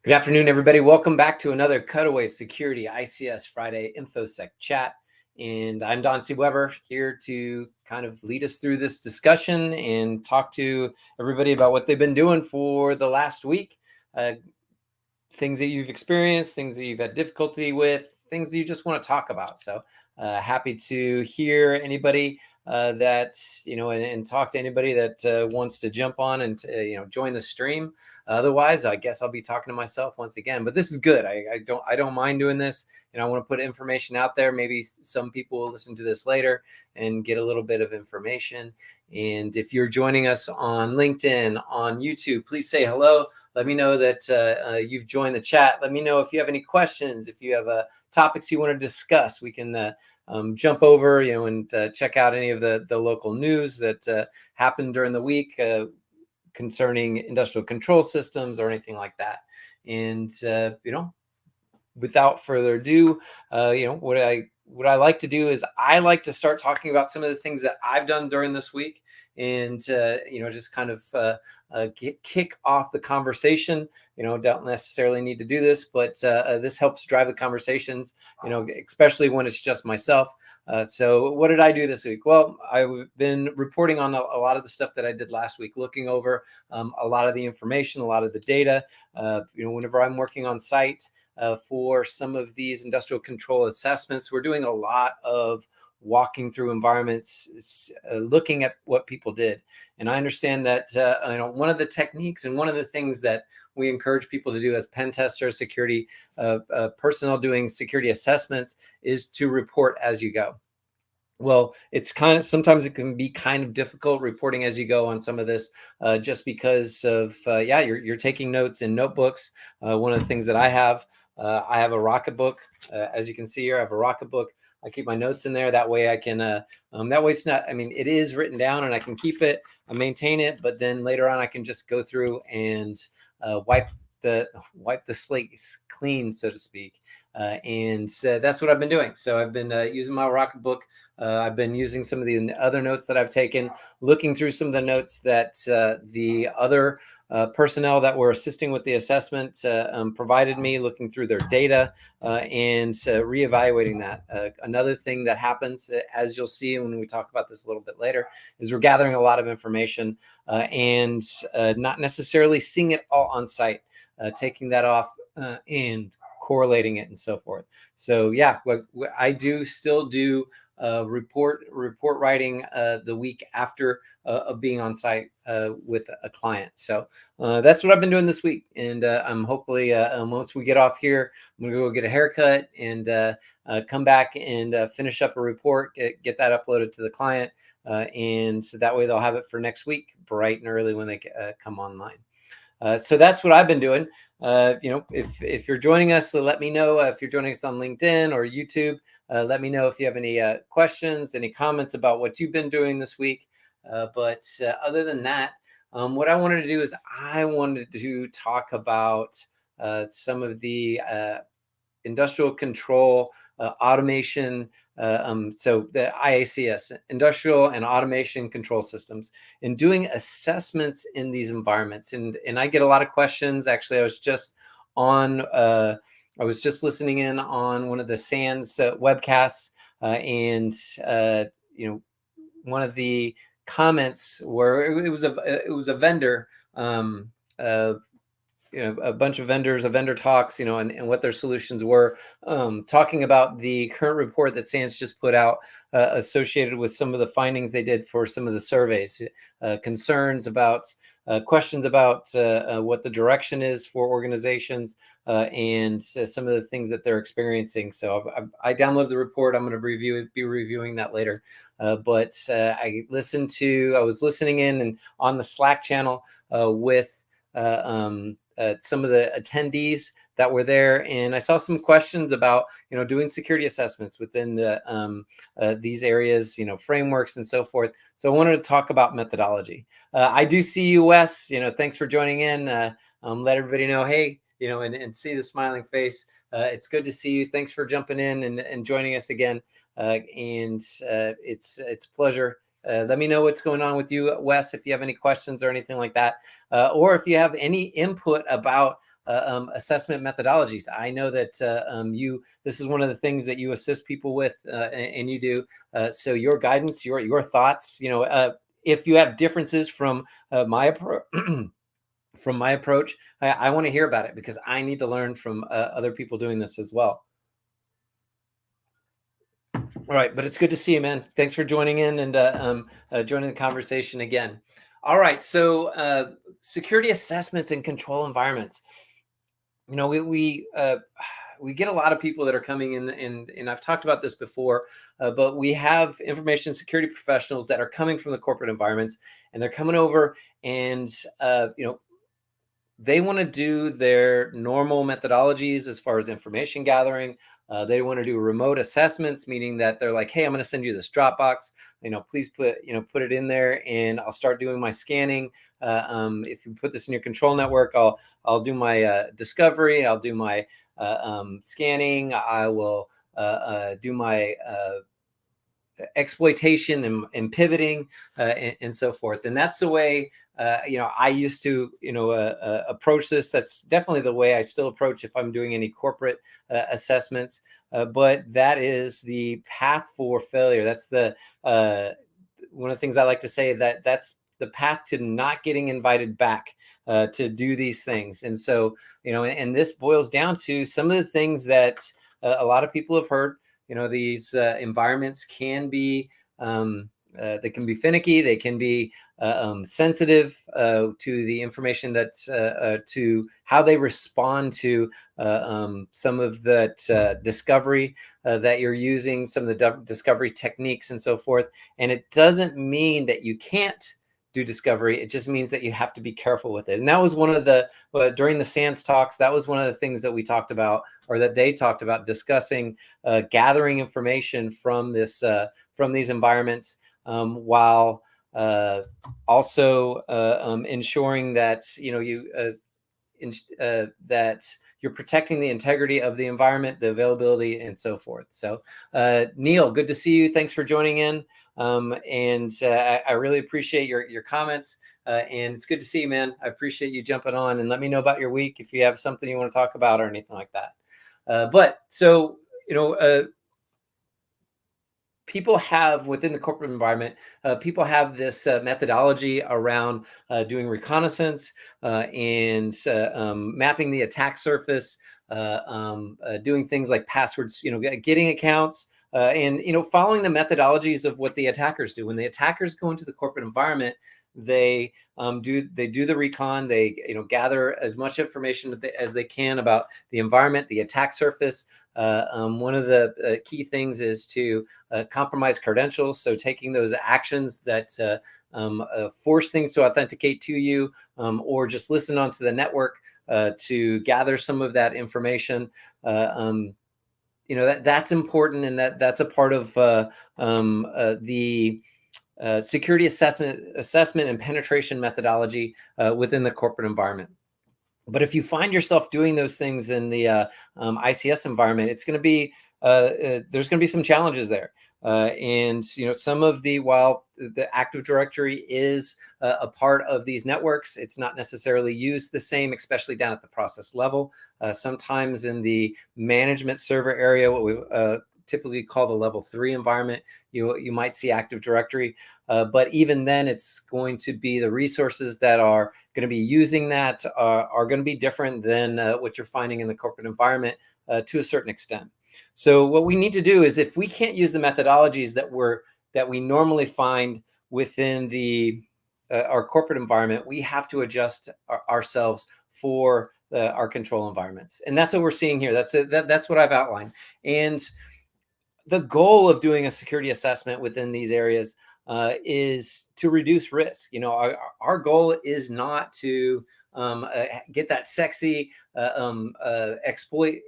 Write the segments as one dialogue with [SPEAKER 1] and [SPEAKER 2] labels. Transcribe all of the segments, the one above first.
[SPEAKER 1] Good afternoon, everybody. Welcome back to another Cutaway Security ICS Friday Infosec chat. And I'm Don C. Weber, here to kind of lead us through this discussion and talk to everybody about what they've been doing for the last week. Things that you've experienced, things that you've had difficulty with, things that you just want to talk about. So happy to hear anybody that, and talk to anybody that wants to jump on and, join the stream. Otherwise, I guess I'll be talking to myself once again, but this is good. I don't mind doing this. I want to put information out there. Maybe some people will listen to this later and get a little bit of information. And if you're joining us on LinkedIn, on YouTube, please say hello. Let me know that you've joined the chat. Let me know if you have any questions, if you have topics you want to discuss. We can jump over, and check out any of the local news that happened during the week concerning industrial control systems or anything like that. And without further ado, what I like to do is I like to start talking about some of the things that I've done during this week, and just kind of kick off the conversation. Don't necessarily need to do this, but this helps drive the conversations. Especially when it's just myself. So what did I do this week? Well, I've been reporting on a lot of the stuff that I did last week, looking over a lot of the information, a lot of the data. Whenever I'm working on site for some of these industrial control assessments, we're doing a lot of walking through environments, looking at what people did. And I understand that one of the techniques and one of the things that we encourage people to do as pen testers, security personnel doing security assessments, is to report as you go. Well, it's sometimes it can be kind of difficult reporting as you go on some of this, just because of you're taking notes in notebooks. One of the things that I have a Rocket book. As you can see here, I have a Rocket book. I keep my notes in there. That way I can, that way it's not, it is written down and I can keep it, I maintain it, but then later on I can just go through and wipe the slate clean, so to speak. And that's what I've been doing. So I've been using my Rocket book. I've been using some of the other notes that I've taken, looking through some of the notes that the other personnel that were assisting with the assessment provided me, looking through their data and reevaluating that. Another thing that happens, as you'll see when we talk about this a little bit later, is we're gathering a lot of information and not necessarily seeing it all on site, taking that off and correlating it and so forth. So yeah, I still do report writing the week after of being on site with a client. So that's what I've been doing this week. And I'm hopefully once we get off here, I'm gonna go get a haircut and come back and finish up a report, get that uploaded to the client, and so that way they'll have it for next week, bright and early when they come online. So that's what I've been doing. If you're joining us, let me know. If you're joining us on LinkedIn or YouTube, let me know if you have any questions, any comments about what you've been doing this week. But other than that, what I wanted to do is I wanted to talk about some of the industrial control automation. So the ICS, industrial and automation control systems, and doing assessments in these environments. And I get a lot of questions. Actually, I was just listening in on one of the SANS webcasts, and one of the comments were it was a vendor. A bunch of vendors, a vendor talks, and what their solutions were, talking about the current report that SANS just put out associated with some of the findings they did for some of the surveys, concerns about, questions about what the direction is for organizations and some of the things that they're experiencing. So I downloaded the report. I'm going to be reviewing that later. But I was listening in and on the Slack channel with some of the attendees that were there, and I saw some questions about doing security assessments within the these areas, frameworks and so forth. So I wanted to talk about methodology. I do see you, Wes. Thanks for joining in. Let everybody know, hey, and see the smiling face. It's good to see you. Thanks for jumping in and joining us again. And it's a pleasure. Let me know what's going on with you, Wes, if you have any questions or anything like that, or if you have any input about assessment methodologies. I know that this is one of the things that you assist people with, and you do. So your guidance, your thoughts, if you have differences from my approach. From my approach, I want to hear about it, because I need to learn from other people doing this as well. All right, but it's good to see you, man. Thanks for joining in and joining the conversation again. All right, so security assessments and control environments. We get a lot of people that are coming in, and I've talked about this before, but we have information security professionals that are coming from the corporate environments, and they're coming over, and they want to do their normal methodologies as far as information gathering. They want to do remote assessments, meaning that they're like, hey, I'm going to send you this Dropbox. Please put it in there, and I'll start doing my scanning. If you put this in your control network, I'll do my discovery. I'll do my scanning. I will do my exploitation and pivoting and so forth. And that's the way I used to approach this. That's definitely the way I still approach if I'm doing any corporate assessments. But that is the path for failure. That's the one of the things I like to say, that's the path to not getting invited back to do these things. And so and this boils down to some of the things that a lot of people have heard. These environments can be they can be finicky. They can be sensitive to the information to how they respond to some of that discovery that you're using, some of the discovery techniques and so forth. And it doesn't mean that you can't do discovery. It just means that you have to be careful with it. And that was one of the, during the SANS talks, that was one of the things that we talked about, or that they talked about discussing, gathering information from these environments, while also ensuring that that you're protecting the integrity of the environment, the availability, and so forth. So, Neil, good to see you. Thanks for joining in. I really appreciate your comments. And it's good to see you, man. I appreciate you jumping on, and let me know about your week if you have something you want to talk about or anything like that. People have, within the corporate environment, people have this methodology around doing reconnaissance and mapping the attack surface, doing things like passwords, getting accounts, and following the methodologies of what the attackers do. When the attackers go into the corporate environment, they do the recon. They gather as much information as they can about the environment, the attack surface. One of the key things is to compromise credentials. So taking those actions that force things to authenticate to you, or just listen onto the network to gather some of that information. That's important, and that's a part of the security assessment and penetration methodology within the corporate environment. But if you find yourself doing those things in the ICS environment, it's going to be there's going to be some challenges there. And some of while the Active Directory is a part of these networks, it's not necessarily used the same, especially down at the process level. Sometimes in the management server area, what we typically call the level 3 environment, you might see Active Directory, but even then, it's going to be the resources that are going to be using that are going to be different than what you're finding in the corporate environment to a certain extent. So what we need to do is, if we can't use the methodologies that we normally find within our corporate environment, we have to adjust ourselves for our control environments, and that's what we're seeing here. That's what I've outlined. And the goal of doing a security assessment within these areas is to reduce risk. Our goal is not to get that sexy exploit,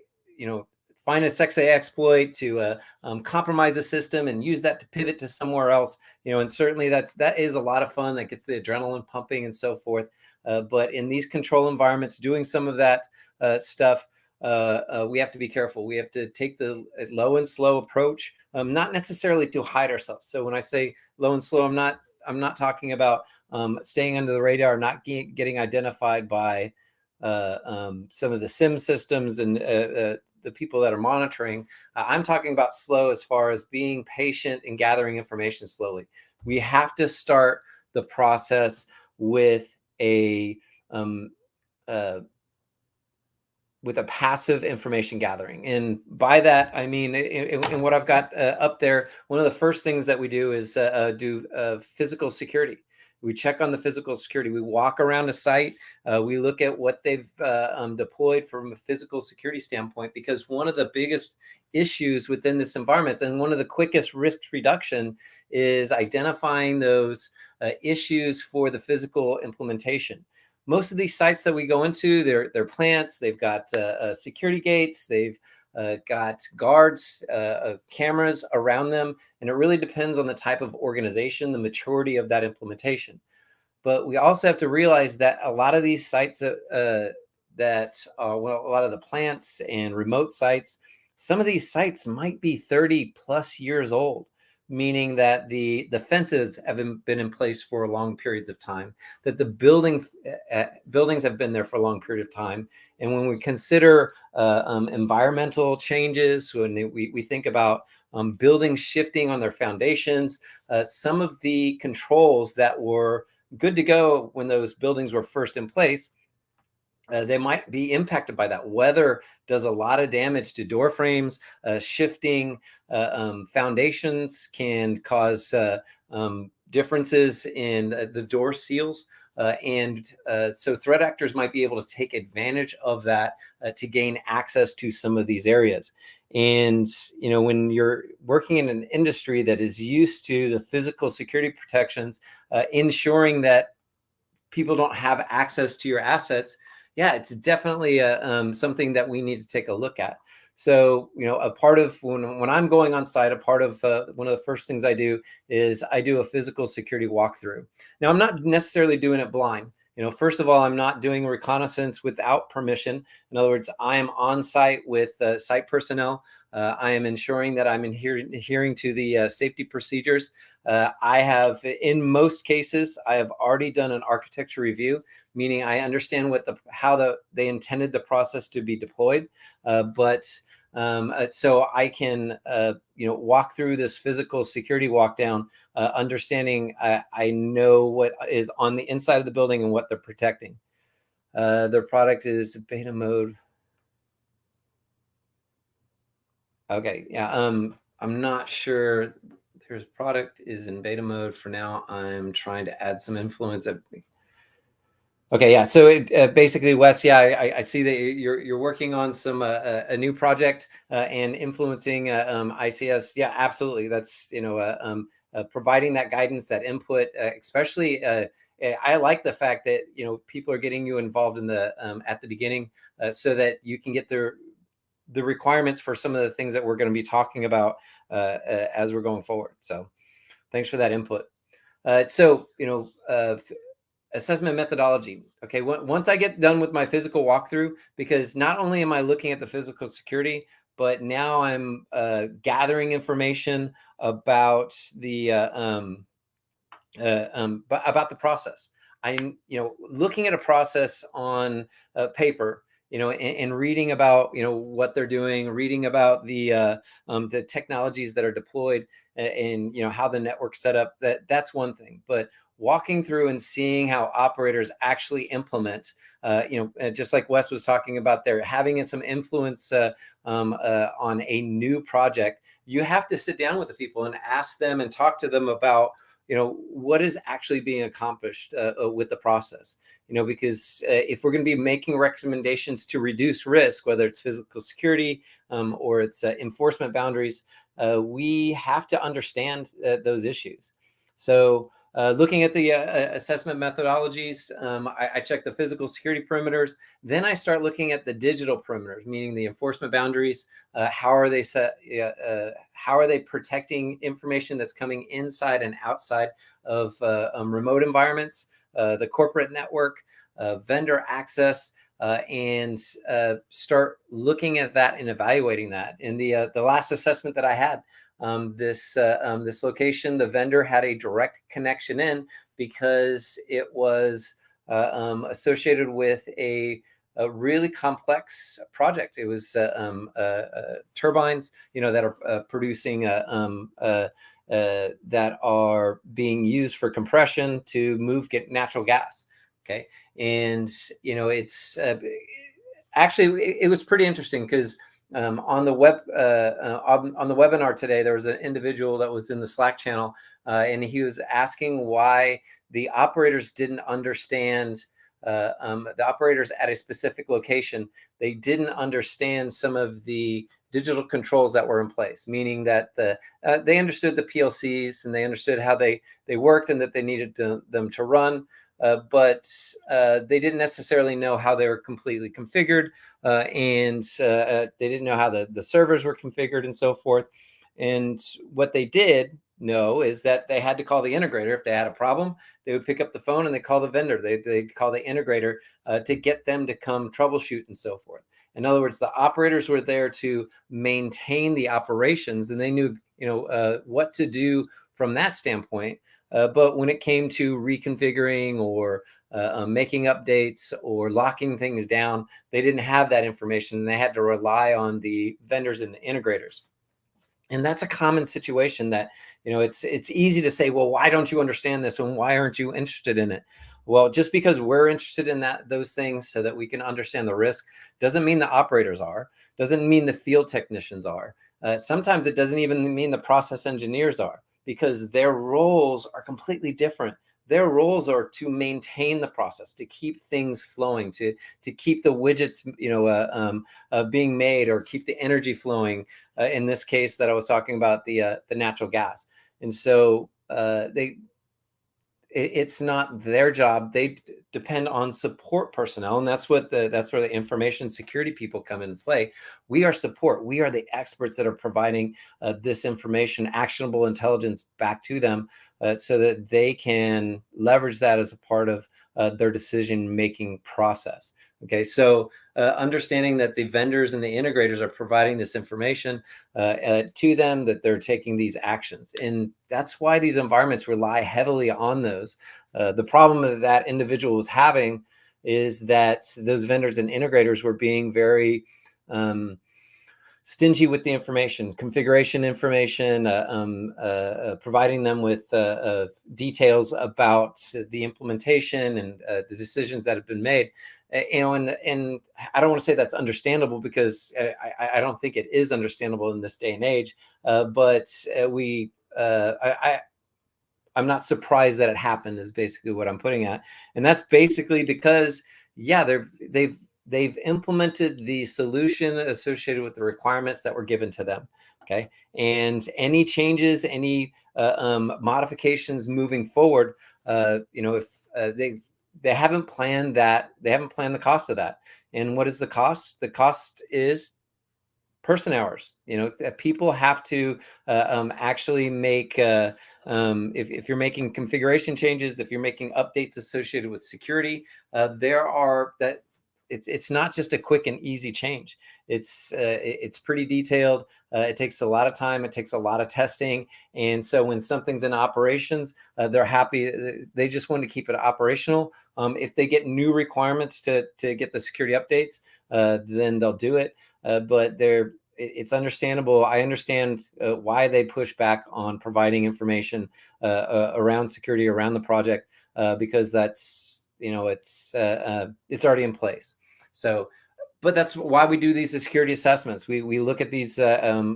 [SPEAKER 1] find a sexy exploit to compromise the system and use that to pivot to somewhere else. And certainly that is a lot of fun. That gets the adrenaline pumping and so forth. But in these control environments, doing some of that stuff, we have to be careful. We have to take the low and slow approach, not necessarily to hide ourselves. So when I say low and slow, I'm not talking about staying under the radar, not getting identified by some of the SIM systems and the people that are monitoring. I'm talking about slow as far as being patient and gathering information slowly. We have to start the process with a um, uh, with a passive information gathering. And by that, I mean, in what I've got up there, one of the first things that we do is do physical security. We check on the physical security. We walk around a site. We look at what they've deployed from a physical security standpoint, because one of the biggest issues within this environment and one of the quickest risk reduction is identifying those issues for the physical implementation. Most of these sites that we go into, they're plants. They've got security gates. They've got guards, cameras around them, and it really depends on the type of organization, the maturity of that implementation. But we also have to realize that a lot of these sites that well, a lot of the plants and remote sites, some of these sites might be 30 plus years old, meaning that the fences have been in place for long periods of time, that the buildings have been there for a long period of time. And when we consider environmental changes, when we think about buildings shifting on their foundations, some of the controls that were good to go when those buildings were first in place, they might be impacted by that. Weather does a lot of damage to door frames. Shifting foundations can cause differences in the door seals. So threat actors might be able to take advantage of that to gain access to some of these areas. And, when you're working in an industry that is used to the physical security protections, ensuring that people don't have access to your assets, yeah, it's definitely something that we need to take a look at. So, a part of when I'm going on site, a part of one of the first things I do is I do a physical security walkthrough. Now, I'm not necessarily doing it blind. First of all, I'm not doing reconnaissance without permission. In other words, I am on site with site personnel. I am ensuring that I'm adhering to the safety procedures. I have, in most cases, I have already done an architecture review, meaning I understand how they intended the process to be deployed. So I can, walk through this physical security walk down, understanding I know what is on the inside of the building and what they're protecting. Their product is beta mode. Okay, yeah. I'm not sure. Their product is in beta mode for now. I'm trying to add some influence. Okay, yeah. So basically, Wes, yeah, I see that you're working on some a new project and influencing ICS. Yeah, absolutely. That's providing that guidance, that input, especially. I like the fact that people are getting you involved in the at the beginning, so that you can get the requirements for some of the things that we're going to be talking about as we're going forward. So, thanks for that input. Assessment methodology. Okay, once I get done with my physical walkthrough, because not only am I looking at the physical security, but now I'm gathering information about about the process. I'm looking at a process on paper, and reading about what they're doing, reading about the technologies that are deployed, and how the network's set up. That's one thing, but walking through and seeing how operators actually implement, just like Wes was talking about there, having some influence on a new project, you have to sit down with the people and ask them and talk to them about what is actually being accomplished with the process. Because if we're going to be making recommendations to reduce risk, whether it's physical security or it's enforcement boundaries, we have to understand those issues. So looking at the assessment methodologies, I check the physical security perimeters. Then I start looking at the digital perimeters, meaning the enforcement boundaries. How are they set? How are they protecting information that's coming inside and outside of remote environments, the corporate network, vendor access, and start looking at that and evaluating that. In the last assessment that I had, this location, the vendor had a direct connection in because it was associated with a a really complex project. It was turbines, that are producing that are being used for compression to get natural gas. Okay, and it's actually it was pretty interesting because on the on the webinar today, there was an individual that was in the Slack channel, and he was asking why the operators didn't understand. The operators at a specific location, they didn't understand some of the digital controls that were in place, meaning that they understood the PLCs and they understood how they worked and that they needed them to run, but they didn't necessarily know how they were completely configured, and they didn't know how the servers were configured and so forth. And what they did know is that they had to call the integrator if they had a problem. They would pick up the phone and they call the vendor. They'd call the integrator to get them to come troubleshoot and so forth. In other words, the operators were there to maintain the operations, and they knew what to do from that standpoint. But when it came to reconfiguring or making updates or locking things down, they didn't have that information, and they had to rely on the vendors and the integrators. And that's a common situation that, it's easy to say, well, why don't you understand this and why aren't you interested in it? Well, just because we're interested in those things so that we can understand the risk doesn't mean the operators are, doesn't mean the field technicians are. Sometimes it doesn't even mean the process engineers are, because their roles are completely different. Their roles are to maintain the process, to keep things flowing, to keep the widgets, being made, or keep the energy flowing. In this case, that I was talking about, the natural gas, and so it's not their job. They depend on support personnel, and that's where the information security people come into play. We are support. We are the experts that are providing this information, actionable intelligence, back to them, so that they can leverage that as a part of their decision-making process. Okay, so understanding that the vendors and the integrators are providing this information to them, that they're taking these actions. And that's why these environments rely heavily on those. The problem that individual was having is that those vendors and integrators were being very stingy with the information, configuration information, providing them with details about the implementation and the decisions that have been made. And I don't want to say that's understandable, because I don't think it is understandable in this day and age. But I'm not surprised that it happened, is basically what I'm putting at. And that's basically because, yeah, they've implemented the solution associated with the requirements that were given to them. Okay, and any changes, any modifications moving forward, if they haven't planned that, they haven't planned the cost of that. And what is the cost? The cost is person hours. People have to actually make if you're making configuration changes, if you're making updates associated with security, it's not just a quick and easy change. It's pretty detailed. It takes a lot of time. It takes a lot of testing. And so when something's in operations, they're happy. They just want to keep it operational. If they get new requirements to get the security updates, then they'll do it. But it's understandable. I understand why they push back on providing information around security, around the project, because that's, it's already in place. So, but that's why we do these security assessments. We look at these,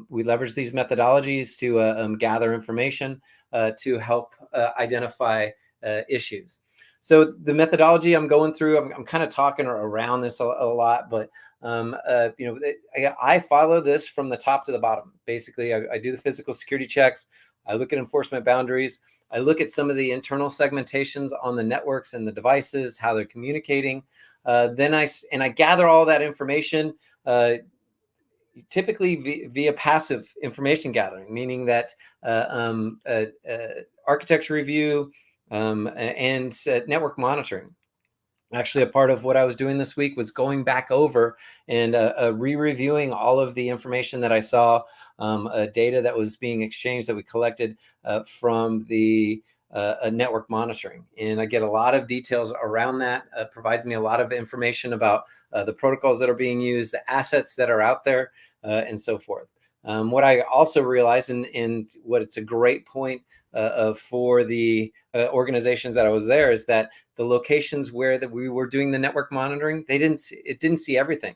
[SPEAKER 1] we leverage these methodologies to gather information to help identify issues. So the methodology I'm going through, I'm kind of talking around this a lot, but I follow this from the top to the bottom. Basically, I do the physical security checks. I look at enforcement boundaries. I look at some of the internal segmentations on the networks and the devices, how they're communicating. Then I gather all that information, typically via passive information gathering, meaning that architecture review and network monitoring. Actually, a part of what I was doing this week was going back over and re-reviewing all of the information that I saw, data that was being exchanged that we collected from the a network monitoring. And I get a lot of details around that, provides me a lot of information about the protocols that are being used, the assets that are out there, and so forth. What I also realized, and what it's a great point for the organizations that I was there, is that the locations where that we were doing the network monitoring, it didn't see everything.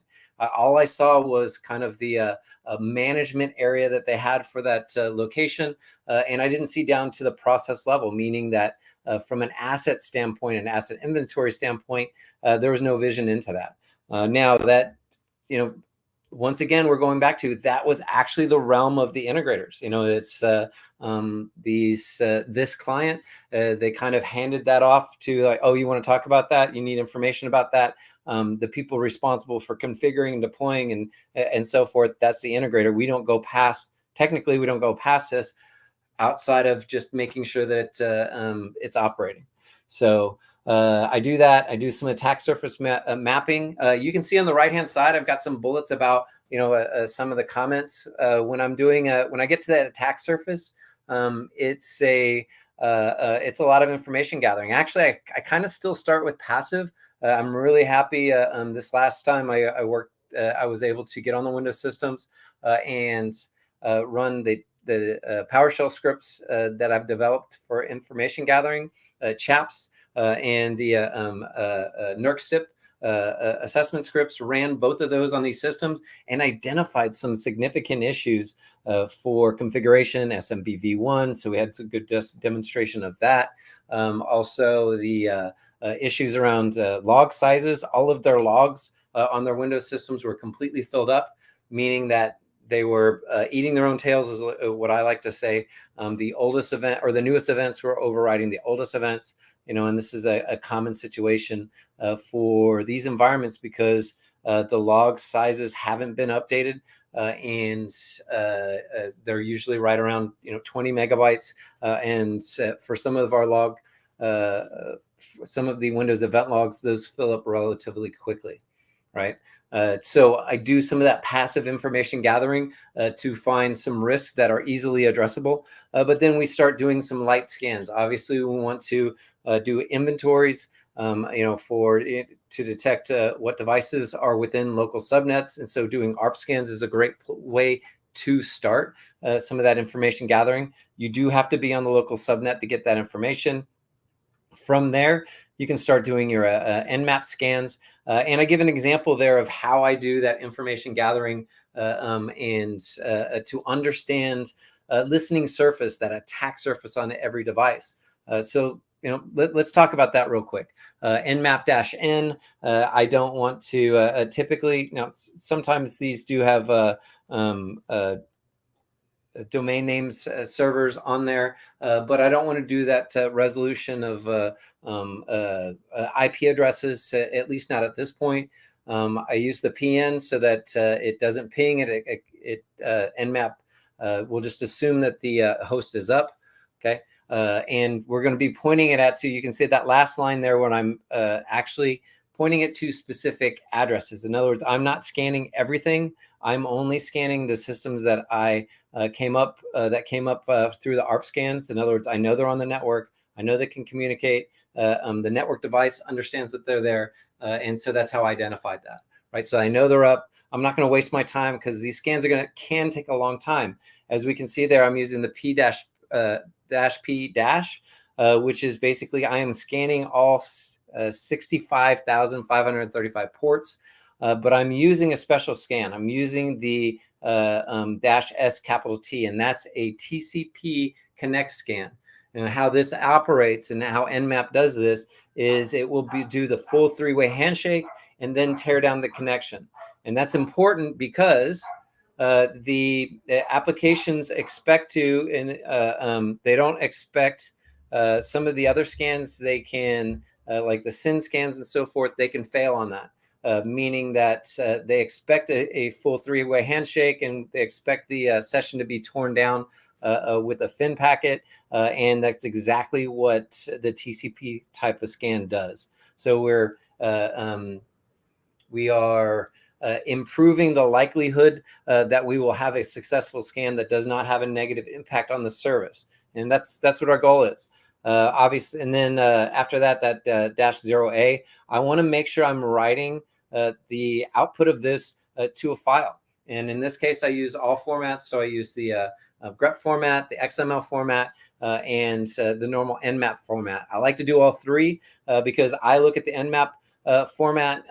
[SPEAKER 1] All I saw was kind of the management area that they had for that location, and I didn't see down to the process level, meaning that from an asset standpoint, an asset inventory standpoint, there was no vision into that. Now that, once again, we're going back to that was actually the realm of the integrators. It's this client, they kind of handed that off to, like, oh, you want to talk about that? You need information about that? The people responsible for configuring and deploying and so forth, that's the integrator. We don't go past this outside of just making sure that it's operating. So I do that. I do some attack surface mapping. You can see on the right-hand side, I've got some bullets about some of the comments. When I get to that attack surface, it's a lot of information gathering. Actually, I kind of still start with passive. I'm really happy. This last time I worked, I was able to get on the Windows systems and run the PowerShell scripts that I've developed for information gathering, CHAPS, and the NERC-SIP assessment scripts. Ran both of those on these systems and identified some significant issues for configuration, SMBv1. So we had some good demonstration of that. Also, the issues around log sizes. All of their logs on their Windows systems were completely filled up, meaning that they were eating their own tails, is what I like to say. The oldest event or the newest events were overriding the oldest events, and this is a common situation for these environments because the log sizes haven't been updated, and they're usually right around 20 megabytes. And for some of our log, some of the Windows event logs, those fill up relatively quickly, right? So I do some of that passive information gathering to find some risks that are easily addressable. But then we start doing some light scans. Obviously, we want to do inventories, to detect what devices are within local subnets. And so doing ARP scans is a great way to start some of that information gathering. You do have to be on the local subnet to get that information. From there, you can start doing your Nmap scans. And I give an example there of how I do that information gathering and to understand listening surface, that attack surface on every device. So let's talk about that real quick. Nmap-N. I don't want to typically, sometimes these do have domain names servers on there, but I don't want to do that resolution of IP addresses, at least not at this point. I use the PN so that it doesn't ping it. Nmap will just assume that the host is up. Okay. And we're going to be pointing it at you can see that last line there when I'm actually pointing it to specific addresses. In other words, I'm not scanning everything. I'm only scanning the systems that I came up through the ARP scans. In other words, I know they're on the network. I know they can communicate. The network device understands that they're there. And so that's how I identified that, right? So I know they're up. I'm not going to waste my time because these scans can take a long time. As we can see there, I'm using the P-P-, which is basically I am scanning all 65,535 ports, but I'm using a special scan. I'm using the -S capital T, and that's a TCP connect scan. And how this operates and how Nmap does this is it will do the full three-way handshake and then tear down the connection. And that's important because the applications expect to, and they don't expect some of the other scans. They can, like the SYN scans and so forth, they can fail on that. Meaning that they expect a full three-way handshake and they expect the session to be torn down with a FIN packet. And that's exactly what the TCP type of scan does. So we are improving the likelihood that we will have a successful scan that does not have a negative impact on the service. And that's what our goal is. obviously, and then after that, -0A, I want to make sure I'm writing the output of this to a file. And in this case, I use all formats. So I use the grep format, the XML format, and the normal nmap format. I like to do all three because I look at the nmap format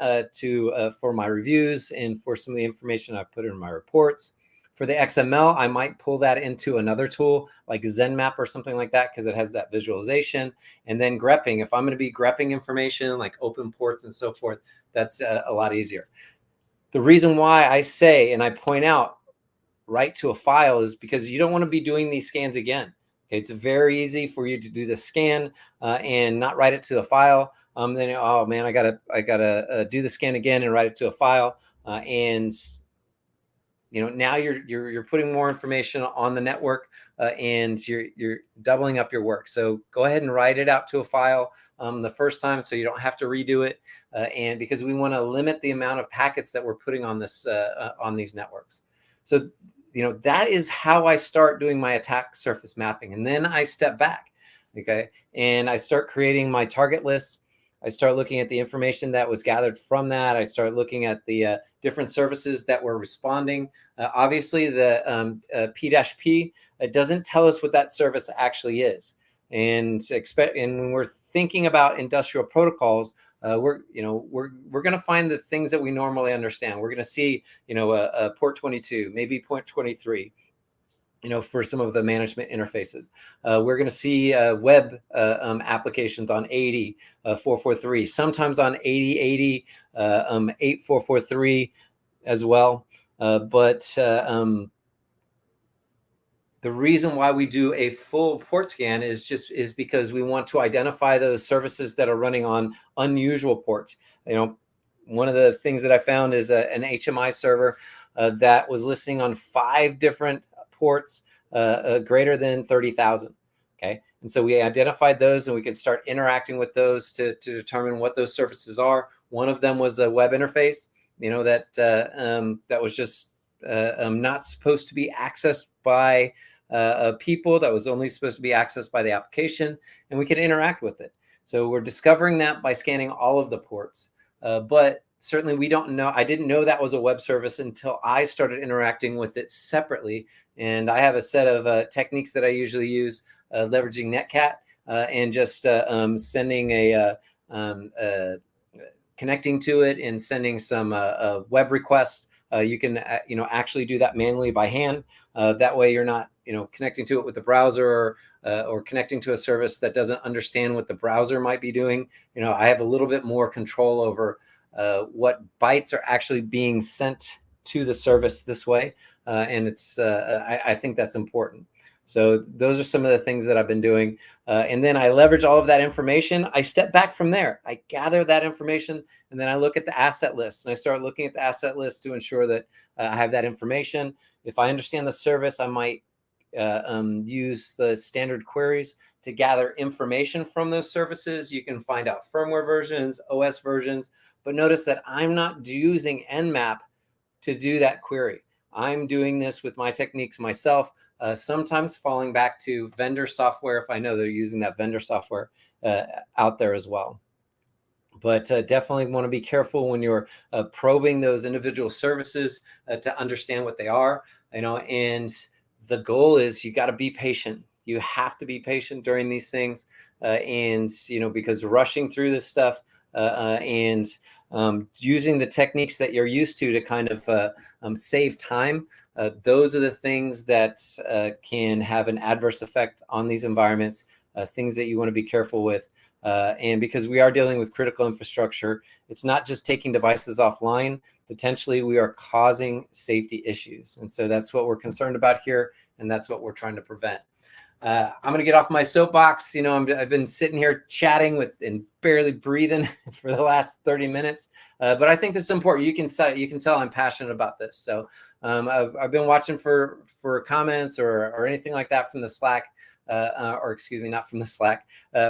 [SPEAKER 1] for my reviews and for some of the information I put in my reports. For the XML, I might pull that into another tool like ZenMap or something like that because it has that visualization. And then grepping, if I'm going to be grepping information like open ports and so forth, that's a lot easier. The reason why I say and I point out write to a file is because you don't want to be doing these scans again. Okay, it's very easy for you to do the scan and not write it to a file. Then, oh man, I gotta do the scan again and write it to a file. And now you're putting more information on the network and you're doubling up your work. So go ahead and write it out to a file the first time so you don't have to redo it. And because we want to limit the amount of packets that we're putting on this on these networks. So that is how I start doing my attack surface mapping. And then I step back, okay, and I start creating my target lists. I start looking at the information that was gathered from that. I start looking at the different services that were responding. Obviously, the P-P doesn't tell us what that service actually is. And when we're thinking about industrial protocols, we're going to find the things that we normally understand. We're going to see, a port 22, maybe port 23. For some of the management interfaces. We're going to see web applications on 80, 443, sometimes on 8080, 8443 as well. But the reason why we do a full port scan is because we want to identify those services that are running on unusual ports. One of the things that I found is an HMI server that was listening on 5 different ports greater than 30,000. Okay. And so we identified those and we could start interacting with those to determine what those services are. One of them was a web interface, that was just not supposed to be accessed by people, that was only supposed to be accessed by the application, and we could interact with it. So we're discovering that by scanning all of the ports. But certainly we don't know. I didn't know that was a web service until I started interacting with it separately. And I have a set of techniques that I usually use, leveraging Netcat and just sending connecting to it and sending some web requests. You can actually do that manually by hand. That way you're not connecting to it with the browser or connecting to a service that doesn't understand what the browser might be doing. I have a little bit more control over what bytes are actually being sent to the service this way. And it's I think that's important. So those are some of the things that I've been doing. And then I leverage all of that information. I step back from there. I gather that information, and then I look at the asset list. And I start looking at the asset list to ensure that I have that information. If I understand the service, I might use the standard queries to gather information from those services. You can find out firmware versions, OS versions, but notice that I'm not using nmap to do that query. I'm doing this with my techniques myself, sometimes falling back to vendor software if I know they're using that vendor software out there as well. But definitely want to be careful when you're probing those individual services to understand what they are, and the goal is you got to be patient. You have to be patient during these things. And, because rushing through this stuff and using the techniques that you're used to kind of save time, those are the things that can have an adverse effect on these environments, things that you want to be careful with. And because we are dealing with critical infrastructure, it's not just taking devices offline. Potentially, we are causing safety issues. And so that's what we're concerned about here, and that's what we're trying to prevent. I'm going to get off my soapbox. I've been sitting here chatting and barely breathing for the last 30 minutes. But I think this is important. You can tell I'm passionate about this. So I've been watching for comments or anything like that from the Slack, or excuse me, not from the Slack,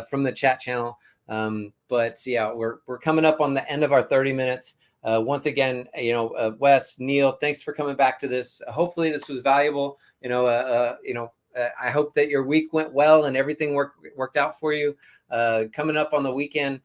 [SPEAKER 1] from the chat channel. But yeah, we're coming up on the end of our 30 minutes. Once again, Wes, Neil, thanks for coming back to this. Hopefully this was valuable. I hope that your week went well and everything worked out for you. Coming up on the weekend,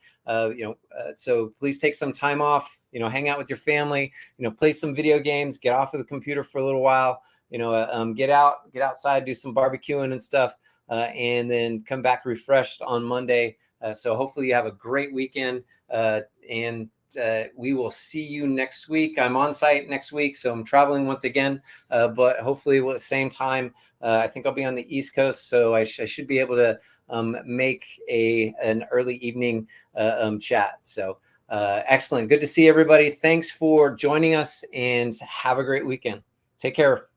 [SPEAKER 1] so please take some time off. Hang out with your family. Play some video games. Get off of the computer for a little while. Get outside, do some barbecuing and stuff, and then come back refreshed on Monday. So hopefully you have a great weekend, and we will see you next week. I'm on site next week, so I'm traveling once again, but hopefully at the same time. I think I'll be on the East Coast, so I should be able to make an early evening chat. So excellent. Good to see everybody. Thanks for joining us, and have a great weekend. Take care.